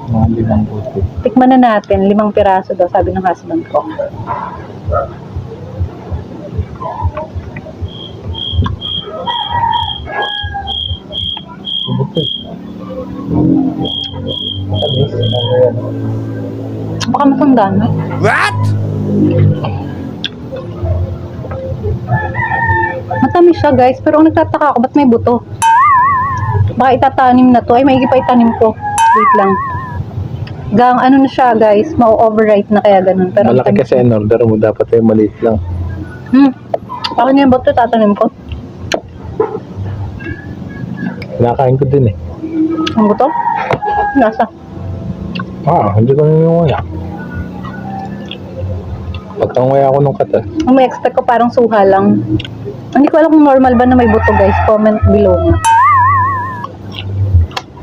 Mga 5 puti. Tikman na natin, 5 piraso daw, sabi ng husband ko. Puti. Tamis. Ano yan? Baka matanda na. What? Matamis siya guys, pero ang nagtataka ako, ba't may buto? Baka itatanim na to. Ay, maigi pa itanim ko. Wait lang. Gang, ano na siya guys, ma-overripe na kaya ganun. Pero Malaki kasi in order mo, dapat ay maliit lang. Ako niya buto, tatanim ko. Kinakain ko din eh. Ang buto? Nasa? Hindi ko nangyungaya. Pagkangaya ko nung kata. Ang may expect ko parang suha lang. Hindi ko alam kung normal ba na may buto guys. Comment below nga.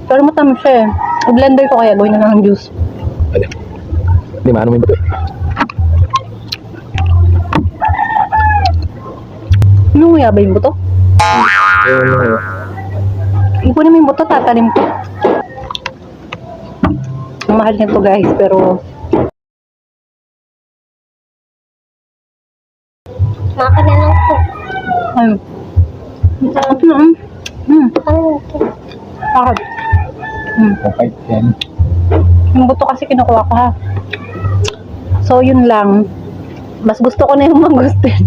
Pero matamis siya eh. I-blender ko kaya, gawin na lang ng juice. Ano? Hindi maano may buto. Nanguya ba yung buto? Ipunin mo yung buto, tatanim ko. Ang mahal nito guys, pero Maka na lang po. ano? Ito na. Bakit? Okay, yan. Yung buto kasi kinukuha ko ha. So yun lang. Mas gusto ko na yung mangustin.